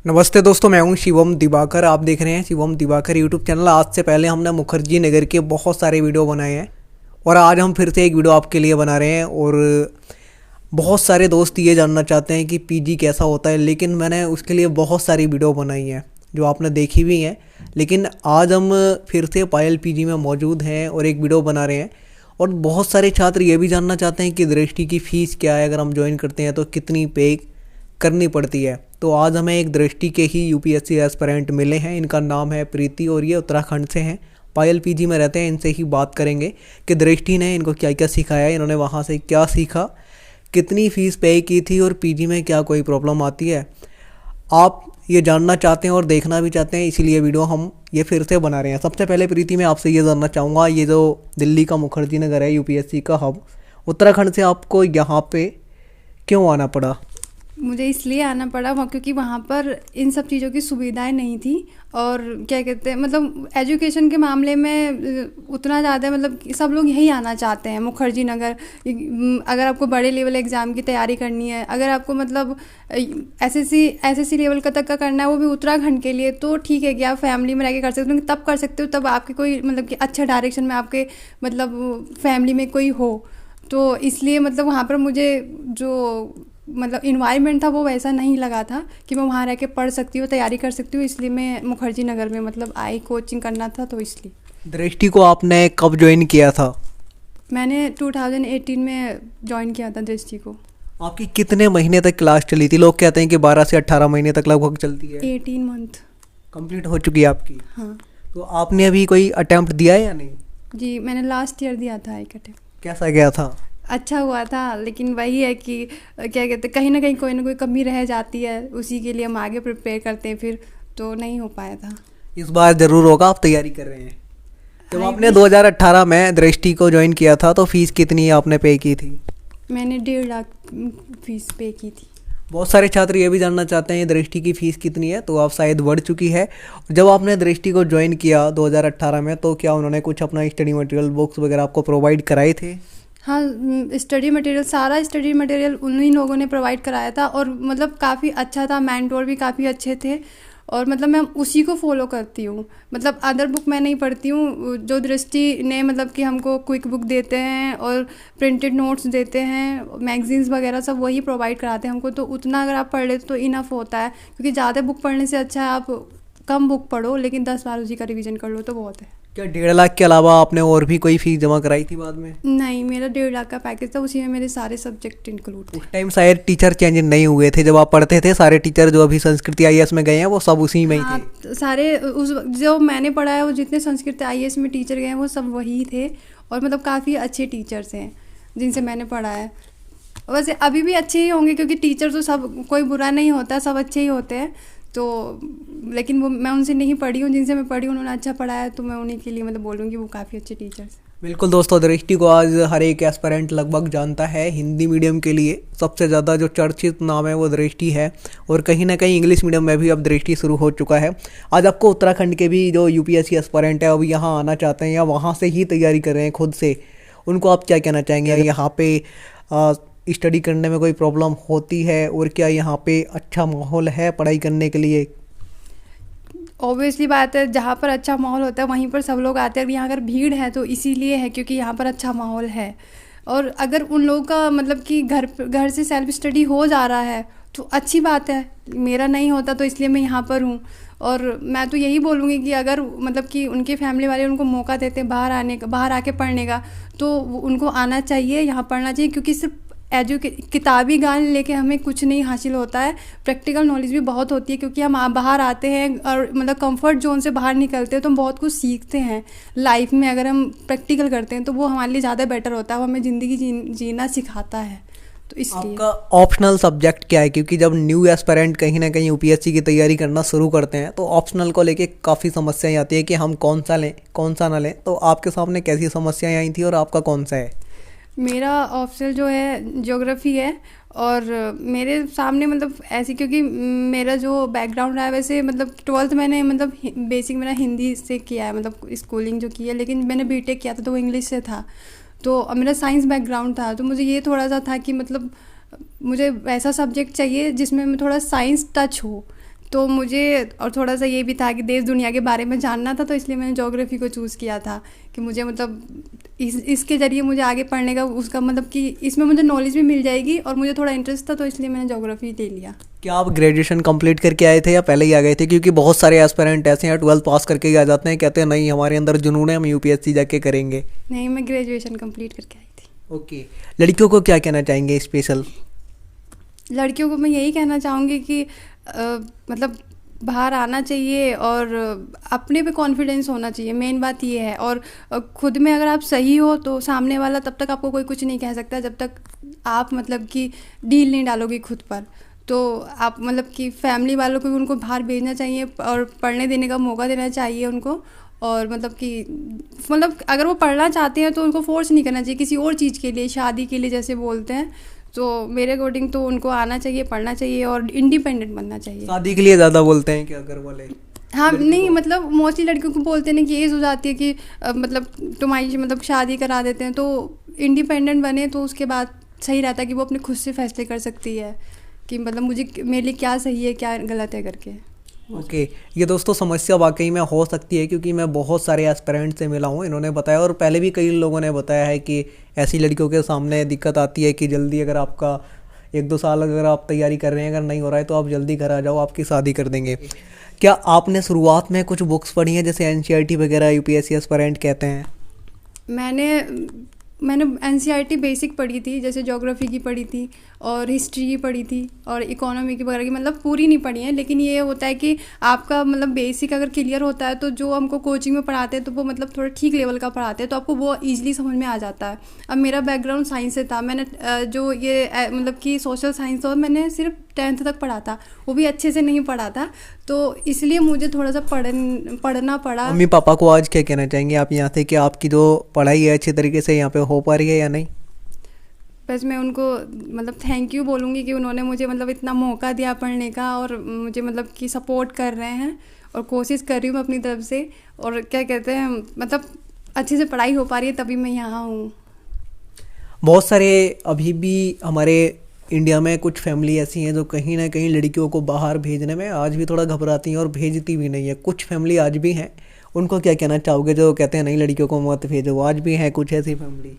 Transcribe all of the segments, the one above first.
नमस्ते दोस्तों, मैं हूं शिवम दिवाकर। आप देख रहे हैं शिवम दिवाकर यूट्यूब चैनल। आज से पहले हमने मुखर्जी नगर के बहुत सारे वीडियो बनाए हैं और आज हम फिर से एक वीडियो आपके लिए बना रहे हैं। और बहुत सारे दोस्त ये जानना चाहते हैं कि पीजी कैसा होता है, लेकिन मैंने उसके लिए बहुत सारी वीडियो बनाई हैं जो आपने देखी भी हैं। लेकिन आज हम फिर से पायल पीजी में मौजूद हैं और एक वीडियो बना रहे हैं। और बहुत सारे छात्र ये भी जानना चाहते हैं कि दृष्टि की फ़ीस क्या है, अगर हम ज्वाइन करते हैं तो कितनी पे करनी पड़ती है। तो आज हमें एक दृष्टि के ही यूपीएससी एस्पिरेंट मिले हैं। इनका नाम है प्रीति और ये उत्तराखंड से हैं, पायल पीजी में रहते हैं। इनसे ही बात करेंगे कि दृष्टि ने इनको क्या क्या सिखाया, इन्होंने वहाँ से क्या सीखा, कितनी फ़ीस पे की थी और पीजी में क्या कोई प्रॉब्लम आती है। आप ये जानना चाहते हैं और देखना भी चाहते हैं, इसीलिए वीडियो हम ये फिर से बना रहे हैं। सबसे पहले प्रीति, मैं आपसे ये जानना चाहूँगा, ये जो दिल्ली का मुखर्जी नगर है यूपीएससी का हब, उत्तराखंड से आपको यहाँ पे क्यों आना पड़ा? मुझे इसलिए आना पड़ा वहाँ क्योंकि वहाँ पर इन सब चीज़ों की सुविधाएं नहीं थी। और क्या कहते हैं, मतलब एजुकेशन के मामले में उतना ज़्यादा, मतलब सब लोग यही आना चाहते हैं मुखर्जी नगर। अगर आपको बड़े लेवल एग्ज़ाम की तैयारी करनी है, अगर आपको मतलब एसएससी लेवल का तक का करना है, वो भी उत्तराखंड के लिए, तो ठीक है कि आप फैमिली में रह के कर सकते हो, तब कर सकते हो तब आपके कोई मतलब कि अच्छा डायरेक्शन में आपके मतलब फैमिली में कोई हो। तो इसलिए मतलब वहाँ पर मुझे जो मतलब इन्वायरमेंट था वो वैसा नहीं लगा था कि मैं वहाँ रह के पढ़ सकती हूँ, तैयारी कर सकती हूँ। इसलिए मैं मुखर्जी नगर में मतलब आई, कोचिंग करना था तो इसलिए। दृष्टि को आपने कब ज्वाइन किया था? मैंने 2018 में ज्वाइन किया था दृष्टि को। आपकी कितने महीने तक क्लास चली थी? लोग कहते हैं कि 12 से 18 महीने तक लगभग चलती है। 18 मंथ कंप्लीट हो चुकी है आपकी? हाँ। तो आपने अभी कोई अटेम्प्ट दिया है या नहीं? जी, मैंने लास्ट ईयर दिया था एक अटेम्प्ट। कैसा गया था? अच्छा हुआ था, लेकिन वही है कि क्या कहते हैं, कहीं ना कहीं कोई ना कोई कमी रह जाती है, उसी के लिए हम आगे प्रिपेयर करते हैं, फिर तो नहीं हो पाया था। इस बार ज़रूर होगा, आप तैयारी कर रहे हैं। जब आपने 2018 में दृष्टि को ज्वाइन किया था तो फीस कितनी आपने पे की थी? मैंने 1.5 लाख फीस पे की थी। बहुत सारे छात्र ये भी जानना चाहते हैं दृष्टि की फ़ीस कितनी है, तो आप शायद बढ़ चुकी है। जब आपने दृष्टि को ज्वाइन किया 2018 में, तो क्या उन्होंने कुछ अपना स्टडी मटेरियल, बुक्स वगैरह आपको प्रोवाइड कराए थे? हाँ, स्टडी मटेरियल, सारा स्टडी मटेरियल उन्हीं लोगों ने प्रोवाइड कराया था। और मतलब काफ़ी अच्छा था, मेंटोर भी काफ़ी अच्छे थे। और मतलब मैं उसी को फॉलो करती हूँ, मतलब अदर बुक मैं नहीं पढ़ती हूँ। जो दृष्टि ने मतलब कि हमको क्विक बुक देते हैं और प्रिंटेड नोट्स देते हैं, मैगजीन्स वगैरह सब वही प्रोवाइड कराते हैं हमको। तो उतना अगर आप पढ़ लेते तो इनफ होता है, क्योंकि ज़्यादा बुक पढ़ने से अच्छा है आप कम बुक पढ़ो लेकिन 10 बार उसी का रिवीजन कर लो तो बहुत है। क्या 1.5 लाख के अलावा आपने और भी कोई फीस जमा कराई थी बाद में? नहीं, मेरा 1.5 लाख का पैकेज था, उसी में मेरे सारे सब्जेक्ट इंक्लूड थे। उस टाइम शायद टीचर चेंज नहीं हुए थे जब आप पढ़ते थे? सारे टीचर जो अभी संस्कृति आईएएस में गए हैं वो सब उसी में ही हाँ, थे? सारे उस जो मैंने पढ़ा है, वो जितने संस्कृत आईएएस में टीचर गए हैं वो सब वही थे। और मतलब काफ़ी अच्छे टीचर्स हैं जिनसे मैंने पढ़ा है। वैसे अभी भी अच्छे ही होंगे, क्योंकि टीचर तो सब कोई बुरा नहीं होता, सब अच्छे ही होते हैं। तो लेकिन वो मैं उनसे नहीं पढ़ी हूँ, जिनसे मैं पढ़ी उन्होंने अच्छा पढ़ाया है, तो मैं उन्हीं के लिए मतलब बोलूँगी वो काफ़ी अच्छे टीचर्स। बिल्कुल दोस्तों, दृष्टि को आज हर एक एस्पिरेंट लगभग जानता है। हिंदी मीडियम के लिए सबसे ज़्यादा जो चर्चित नाम है वो दृष्टि है, और कहीं ना कहीं इंग्लिश मीडियम में भी अब दृष्टि शुरू हो चुका है। आज आपको उत्तराखंड के भी जो यूपीएससी एस्पिरेंट है, अब यहाँ आना चाहते हैं या वहाँ से ही तैयारी कर रहे हैं खुद से, उनको आप क्या कहना चाहेंगे? यहाँ पे स्टडी करने में कोई प्रॉब्लम होती है, और क्या यहाँ पे अच्छा माहौल है पढ़ाई करने के लिए? ऑब्वियसली बात है, जहाँ पर अच्छा माहौल होता है वहीं पर सब लोग आते हैं। यहाँ अगर भीड़ है तो इसीलिए है क्योंकि यहाँ पर अच्छा माहौल है। और अगर उन लोगों का मतलब कि घर से सेल्फ स्टडी हो जा रहा है तो अच्छी बात है। मेरा नहीं होता तो इसलिए मैं यहाँ पर हूँ। और मैं तो यही बोलूँगी कि अगर मतलब कि उनके फैमिली वाले उनको मौका देते हैं बाहर आके पढ़ने का, तो उनको आना चाहिए, यहाँ पढ़ना चाहिए। क्योंकि सिर्फ किताबी ज्ञान लेके हमें कुछ नहीं हासिल होता है, प्रैक्टिकल नॉलेज भी बहुत होती है। क्योंकि हम बाहर आते हैं और मतलब कंफर्ट जोन से बाहर निकलते हैं तो हम बहुत कुछ सीखते हैं लाइफ में। अगर हम प्रैक्टिकल करते हैं तो वो हमारे लिए ज़्यादा बेटर होता है, वो हमें ज़िंदगी जीना सिखाता है। तो इसलिए आपका ऑप्शनल सब्जेक्ट क्या है? क्योंकि जब न्यू एस्पिरेंट कहीं ना कहीं यूपीएससी की तैयारी करना शुरू करते हैं तो ऑप्शनल को लेके काफ़ी समस्याएं आती है कि हम कौन सा लें कौन सा ना लें। तो आपके सामने कैसी समस्याएं आई थी और आपका कौन सा है? मेरा ऑप्शनल जो है ज्योग्राफी है। और मेरे सामने मतलब ऐसी, क्योंकि मेरा जो बैकग्राउंड है वैसे मतलब 12th मैंने मतलब बेसिक मेरा हिंदी से किया है, मतलब स्कूलिंग जो की है। लेकिन मैंने बीटेक किया था तो वो इंग्लिश से था। तो मेरा साइंस बैकग्राउंड था, तो मुझे ये थोड़ा सा था कि मतलब मुझे ऐसा सब्जेक्ट चाहिए जिसमें मैं थोड़ा साइंस टच हो, तो मुझे और थोड़ा सा ये भी था कि देश दुनिया के बारे में जानना था, तो इसलिए मैंने ज्योग्राफी को चूज़ किया था कि मुझे मतलब इसके ज़रिए मुझे आगे पढ़ने का उसका मतलब कि इसमें मुझे नॉलेज भी मिल जाएगी और मुझे थोड़ा इंटरेस्ट था, तो इसलिए मैंने ज्योग्राफी ले लिया। क्या आप ग्रेजुएशन कंप्लीट करके आए थे या पहले ही आ गए थे? क्योंकि बहुत सारे एस्पिरेंट ऐसे हैं 12th पास करके ही आ जाते हैं, कहते हैं नहीं हमारे अंदर जुनून है, हम यूपीएससी जाके करेंगे। नहीं, मैं ग्रेजुएशन कंप्लीट करके आई थी। ओके, लड़कियों को क्या कहना चाहेंगे स्पेशल? लड़कियों को मैं यही कहना चाहूँगी कि मतलब बाहर आना चाहिए और अपने पे कॉन्फिडेंस होना चाहिए, मेन बात ये है। और खुद में अगर आप सही हो तो सामने वाला तब तक आपको कोई कुछ नहीं कह सकता जब तक आप मतलब कि डील नहीं डालोगे खुद पर। तो आप मतलब कि फैमिली वालों को भी उनको बाहर भेजना चाहिए और पढ़ने देने का मौका देना चाहिए उनको। और मतलब कि मतलब अगर वो पढ़ना चाहते हैं तो उनको फोर्स नहीं करना चाहिए किसी और चीज़ के लिए, शादी के लिए जैसे बोलते हैं। तो मेरे अकॉर्डिंग तो उनको आना चाहिए, पढ़ना चाहिए और इंडिपेंडेंट बनना चाहिए। शादी के लिए ज़्यादा बोलते हैं क्या घर वाले? हाँ, नहीं मतलब मोस्टली लड़कियों को बोलते हैं ना कि एज हो जाती है कि मतलब तुम्हारी मतलब शादी करा देते हैं, तो इंडिपेंडेंट बने तो उसके बाद सही रहता है कि वो अपने खुद से फैसले कर सकती है कि मतलब मुझे मेरे लिए क्या सही है क्या गलत है करके। ओके, ये दोस्तों समस्या वाकई में हो सकती है, क्योंकि मैं बहुत सारे एस्पिरेंट से मिला हूँ, इन्होंने बताया और पहले भी कई लोगों ने बताया है कि ऐसी लड़कियों के सामने दिक्कत आती है कि जल्दी अगर आपका 1-2 साल अगर आप तैयारी कर रहे हैं, अगर नहीं हो रहा है तो आप जल्दी घर आ जाओ, आपकी शादी कर देंगे। क्या आपने शुरुआत में कुछ बुक्स पढ़ी हैं जैसे एनसीईआरटी वगैरह यूपीएससी एस्पिरेंट कहते हैं? मैंने एनसीईआरटी बेसिक पढ़ी थी, जैसे ज्योग्राफी की पढ़ी थी और हिस्ट्री की पढ़ी थी और इकोनॉमी की वगैरह की, मतलब पूरी नहीं पढ़ी है। लेकिन ये होता है कि आपका मतलब बेसिक अगर क्लियर होता है तो जो हमको कोचिंग में पढ़ाते हैं तो वो मतलब थोड़ा ठीक लेवल का पढ़ाते हैं, तो आपको वो ईजिली समझ में आ जाता है। अब मेरा बैकग्राउंड साइंस से था, मैंने जो ये मतलब कि सोशल साइंस और मैंने सिर्फ 10th तक पढ़ा था, वो भी अच्छे से नहीं पढ़ा था, तो इसलिए मुझे थोड़ा सा पढ़ना पड़ा। मम्मी पापा को आज क्या कहना चाहेंगे आप यहाँ से कि आपकी जो पढ़ाई है अच्छे तरीके से यहाँ पे हो पा रही है या नहीं? बस मैं उनको मतलब थैंक यू बोलूँगी कि उन्होंने मुझे मतलब इतना मौका दिया पढ़ने का और मुझे मतलब कि सपोर्ट कर रहे हैं और कोशिश कर रही हूँ मैं अपनी तरफ से, और क्या कहते हैं मतलब अच्छे से पढ़ाई हो पा रही है तभी मैं यहाँ हूँ। बहुत सारे अभी भी हमारे इंडिया में कुछ फैमिली ऐसी हैं जो कहीं ना कहीं लड़कियों को बाहर भेजने में आज भी थोड़ा घबराती हैं और भेजती भी नहीं है। कुछ फैमिली आज भी हैं, उनको क्या कहना चाहोगे जो कहते हैं नहीं लड़कियों को मत भेजो? आज भी हैं कुछ ऐसी फैमिली?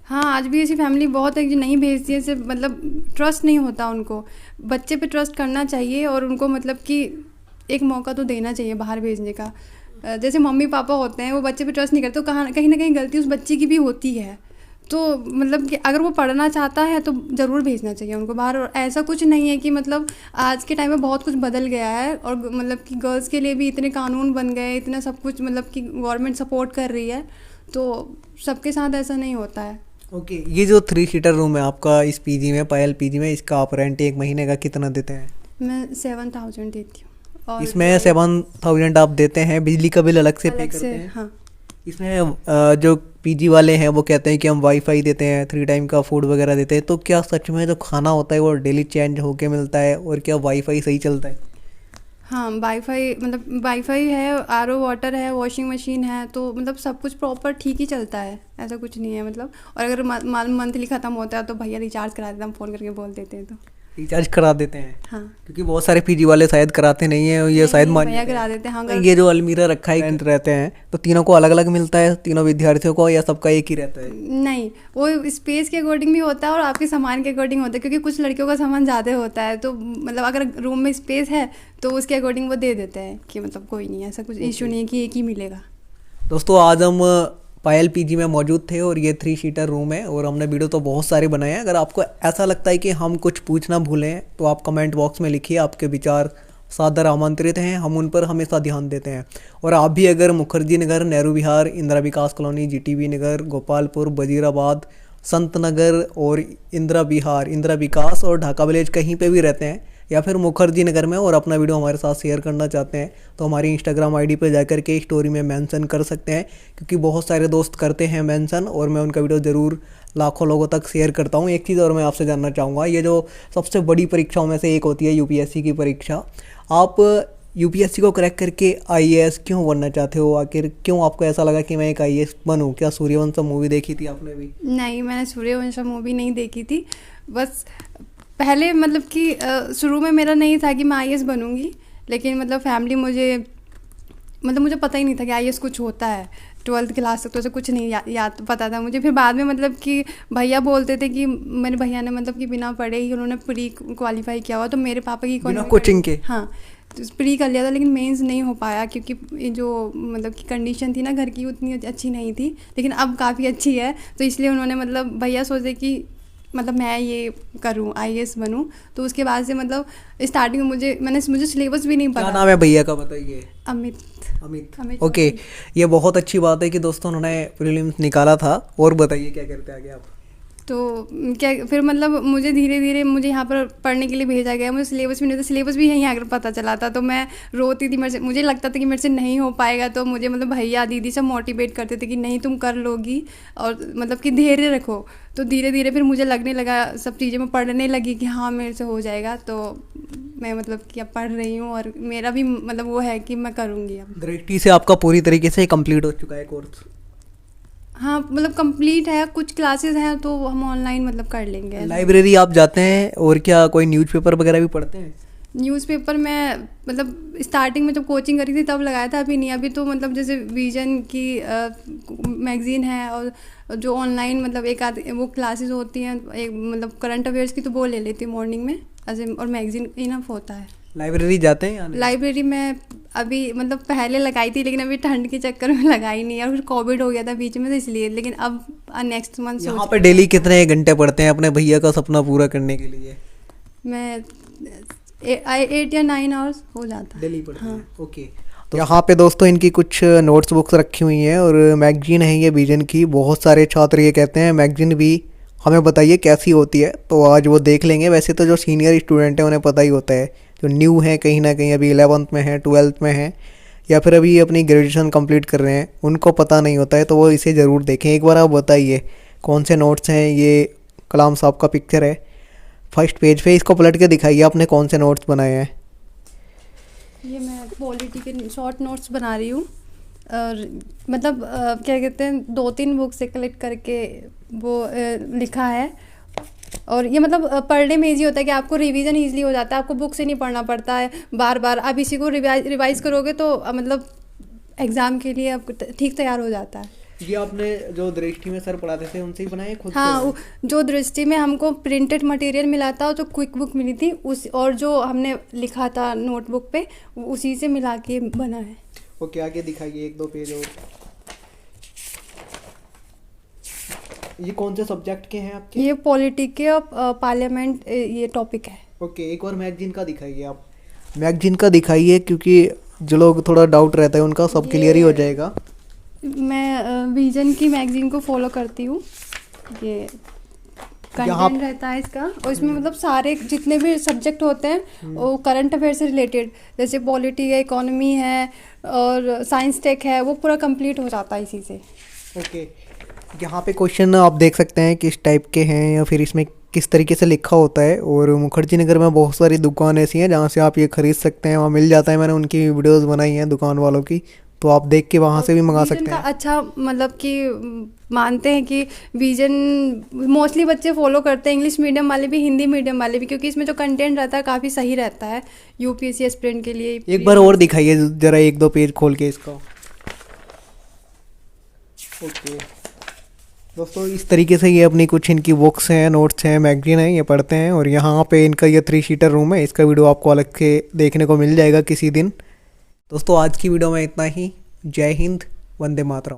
हाँ, आज भी ऐसी फैमिली बहुत है जो नहीं भेजती है, सिर्फ मतलब ट्रस्ट नहीं होता उनको। बच्चे पे ट्रस्ट करना चाहिए और उनको मतलब कि एक मौका तो देना चाहिए बाहर भेजने का। जैसे मम्मी पापा होते हैं वो बच्चे पे ट्रस्ट नहीं करते, तो कहीं ना कहीं गलती उस बच्चे की भी होती है। तो मतलब कि अगर वो पढ़ना चाहता है तो ज़रूर भेजना चाहिए उनको बाहर। और ऐसा कुछ नहीं है कि मतलब आज के टाइम में बहुत कुछ बदल गया है और मतलब कि गर्ल्स के लिए भी इतने कानून बन गए, इतना सब कुछ मतलब कि गवर्नमेंट सपोर्ट कर रही है, तो सबके साथ ऐसा नहीं होता है। ओके, ये जो 3 सीटर रूम है आपका इस पीजी में, पायल पीजी में, इसका आप रेंट एक महीने का कितना देते हैं? मैं 7,000 देती हूँ। और इसमें 7,000 आप देते हैं, बिजली का बिल अलग से पे करते हैं? हाँ। इसमें जो पीजी वाले हैं वो कहते हैं कि हम वाईफाई देते हैं, 3 टाइम का फूड वगैरह देते हैं, तो क्या सच में जो खाना होता है वो डेली चेंज होके मिलता है और क्या वाईफाई सही चलता है? हाँ, वाईफाई मतलब वाईफाई है, आरओ वाटर है, वॉशिंग मशीन है, तो मतलब सब कुछ प्रॉपर ठीक ही चलता है, ऐसा कुछ नहीं है मतलब। और अगर मंथली ख़त्म होता है तो भैया रिचार्ज करा देते हैं, हम फ़ोन करके बोल देते हैं तो रिचार्ज करा देते हैं? हाँ, क्योंकि बहुत सारे पीजी वाले शायद कराते नहीं है, ये शायद मान भैया करा देते हैं। हाँ, ये जो अलमीरा रखा है रेंट रहते हैं तो तीनों को अलग अलग मिलता है, तीनों विद्यार्थियों को, या सबका एक ही रहता है? नहीं, वो स्पेस के अकॉर्डिंग भी होता है और आपके सामान के अकॉर्डिंग होता है, क्योंकि कुछ लड़कियों का सामान ज़्यादा होता है, तो मतलब अगर रूम में स्पेस है तो उसके अकॉर्डिंग वो दे देते हैं कि मतलब कोई नहीं, ऐसा कुछ इशू नहीं है कि एक ही मिलेगा। दोस्तों आज हम पायल पीजी में मौजूद थे और ये 3 सीटर रूम है और हमने वीडियो तो बहुत सारे बनाए हैं। अगर आपको ऐसा लगता है कि हम कुछ पूछना भूले हैं तो आप कमेंट बॉक्स में लिखिए, आपके विचार सादर आमंत्रित हैं, हम उन पर हमेशा ध्यान देते हैं। और आप भी अगर मुखर्जी नगर, नेहरू विहार, इंदिरा विकास कॉलोनी, जीटीबी नगर, गोपालपुर, वजीराबाद, संत नगर और इंदिरा विहार, इंदिरा विकास और ढाका विलेज कहीं पे भी रहते हैं या फिर मुखर्जी नगर में और अपना वीडियो हमारे साथ शेयर करना चाहते हैं तो हमारी इंस्टाग्राम आईडी पर जाकर के स्टोरी में मेंशन कर सकते हैं, क्योंकि बहुत सारे दोस्त करते हैं मेंशन और मैं उनका वीडियो ज़रूर लाखों लोगों तक शेयर करता हूँ। एक चीज़ और मैं आपसे जानना चाहूँगा, ये जो सबसे बड़ी परीक्षाओं में से एक होती है यूपीएससी की परीक्षा, आप यूपीएससी को क्रैक करके आईएएस क्यों बनना चाहते हो? आखिर क्यों आपको ऐसा लगा कि मैं एक आईएएस बनूं? क्या सूर्यवंशम मूवी देखी थी आपने भी? नहीं, मैंने सूर्यवंशम मूवी नहीं देखी थी, बस पहले मतलब कि शुरू में मेरा नहीं था कि मैं आईएएस बनूंगी, लेकिन मतलब फैमिली मुझे पता ही नहीं था कि आईएएस कुछ होता है। 12th क्लास तक तो ऐसे कुछ नहीं याद पता था मुझे। फिर बाद में मतलब कि भैया बोलते थे कि मेरे भैया ने मतलब कि बिना पढ़े ही उन्होंने प्री क्वालिफाई किया हुआ, तो मेरे पापा की बिना कोचिंग के। हाँ, तो प्री कर लिया था, लेकिन मेंस नहीं हो पाया क्योंकि जो मतलब कि कंडीशन थी ना घर की उतनी अच्छी नहीं थी, लेकिन अब काफ़ी अच्छी है। तो इसलिए उन्होंने मतलब भैया सोचे कि मतलब मैं ये करूँ, आईएएस बनूँ। तो उसके बाद से मतलब स्टार्टिंग में मुझे सिलेबस भी नहीं पता। क्या नाम है भैया का, बताइए? अमित। अमित। ओके, ये बहुत अच्छी बात है कि दोस्तों उन्होंने प्रीलिम्स निकाला था। और बताइए क्या करते आगे आप? तो क्या फिर मतलब मुझे धीरे धीरे मुझे यहाँ पर पढ़ने के लिए भेजा गया। मुझे सिलेबस भी नहीं था, सिलेबस भी यहीं आकर पता चला था। तो मैं रोती थी, मुझे लगता था कि मेरे से नहीं हो पाएगा। तो मुझे मतलब भैया दीदी सब मोटिवेट करते थे कि नहीं तुम कर लोगी, और मतलब कि धैर्य रखो। तो धीरे धीरे फिर मुझे लगने लगा, सब चीज़ें मैं पढ़ने लगी कि हाँ मेरे से हो जाएगा। तो मैं मतलब कि अब पढ़ रही हूँ और मेरा भी मतलब वो है कि मैं करूँगी। अब दृष्टि से आपका पूरी तरीके से कंप्लीट हो चुका है कोर्स? हाँ, मतलब कंप्लीट है, कुछ क्लासेस हैं तो हम ऑनलाइन मतलब कर लेंगे। लाइब्रेरी आप जाते हैं और क्या कोई न्यूज़पेपर वगैरह भी पढ़ते हैं? न्यूज़पेपर में मतलब स्टार्टिंग में जब कोचिंग करी थी तब लगाया था, अभी नहीं। अभी तो मतलब जैसे विजन की मैगज़ीन है, और जो ऑनलाइन मतलब एक आध वो क्लासेस होती हैं, एक मतलब करंट अफेयर्स की, तो वो ले लेती हूँ मॉर्निंग में और मैगज़ीन इनफ होता है। लाइब्रेरी जाते हैं या नहीं? लाइब्रेरी में अभी मतलब पहले लगाई थी, लेकिन अभी ठंड के चक्कर में लगाई नहीं, और फिर कोविड हो गया था बीच में, तो इसलिए। लेकिन अब नेक्स्ट मंथ यहाँ पे डेली कितने घंटे पढ़ते हैं अपने भैया का सपना पूरा करने के लिए? मैं 8 या 9 आवर्स हो जाता है डेली पढ़ते हाँ। हैं। ओके, तो यहाँ पे दोस्तों इनकी कुछ नोट्स बुक्स रखी हुई हैं और मैगजीन है ये विजन की। बहुत सारे छात्र ये कहते हैं मैगजीन भी हमें बताइए कैसी होती है, तो आज वो देख लेंगे। वैसे तो जो सीनियर स्टूडेंट हैं उन्हें पता ही होता है, जो न्यू हैं कहीं ना कहीं अभी 11th में हैं, 12th में हैं, या फिर अभी अपनी ग्रेजुएशन कंप्लीट कर रहे हैं, उनको पता नहीं होता है। तो वो इसे ज़रूर देखें। एक बार आप बताइए कौन से नोट्स हैं? ये कलाम साहब का पिक्चर है फर्स्ट पेज पे, इसको पलट के दिखाइए आपने कौन से नोट्स बनाए हैं। ये मैं पॉलिटी के शॉर्ट नोट्स बना रही हूँ, और मतलब क्या कहते हैं 2-3 बुक से कलेक्ट करके वो लिखा है। और ये मतलब पढ़ने में इजी होता है कि आपको रिवीजन ईजिली हो जाता है, आपको बुक से नहीं पढ़ना पड़ता है बार बार। आप इसी को रिवाइज करोगे तो मतलब एग्ज़ाम के लिए आपको ठीक तैयार हो जाता है। ये आपने जो दृष्टि में सर पढ़ाते थे उनसे ही बनाए खुद? हाँ, जो दृष्टि में हमको प्रिंटेड मटेरियल मिला था, जो क्विक बुक मिली थी उस, और जो हमने लिखा था नोटबुक पे, उसी से मिला के बना है। ओके, आगे दिखाइए 1-2 पेज और। ये कौन से सब्जेक्ट के हैं आपके? ये पॉलिटी के और पार्लियामेंट ये टॉपिक है। ओके, एक और मैगजीन का दिखाइए आप। मैगजीन का दिखाइए, क्योंकि जो लोग थोड़ा डाउट रहता है उनका सब क्लियर ही हो जाएगा। मैं विजन की मैगजीन को फॉलो करती हूँ। ये कंटेंट रहता है इसका, और इसमें मतलब सारे जितने भी सब्जेक्ट होते हैं वो करंट अफेयर से रिलेटेड, जैसे पॉलिटी है, इकोनॉमी है और साइंस टेक है, वो पूरा कंप्लीट हो जाता है इसी से। ओके, यहाँ पे क्वेश्चन आप देख सकते हैं किस टाइप के हैं या फिर इसमें किस तरीके से लिखा होता है। और मुखर्जी नगर में बहुत सारी दुकान ऐसी हैं जहाँ से आप ये खरीद सकते हैं, वहाँ मिल जाता है। मैंने उनकी वीडियोस बनाई हैं दुकान वालों की, तो आप देख के वहाँ से भी मंगा सकते हैं। अच्छा मतलब कि मानते हैं कि विजन मोस्टली बच्चे फॉलो करते हैं, इंग्लिश मीडियम वाले भी, हिंदी मीडियम वाले भी, क्योंकि इसमें जो कंटेंट रहता है काफ़ी सही रहता है यूपीएससी एस्पिरेंट के लिए। एक बार और दिखाइए ज़रा 1-2 पेज खोल के इसका। ओके दोस्तों, इस तरीके से ये अपनी कुछ इनकी बुक्स हैं, नोट्स हैं, मैगजीन है, ये पढ़ते हैं। और यहाँ पे इनका ये 3 सीटर रूम है, इसका वीडियो आपको अलग से देखने को मिल जाएगा किसी दिन। दोस्तों आज की वीडियो में इतना ही। जय हिंद, वंदे मातरम।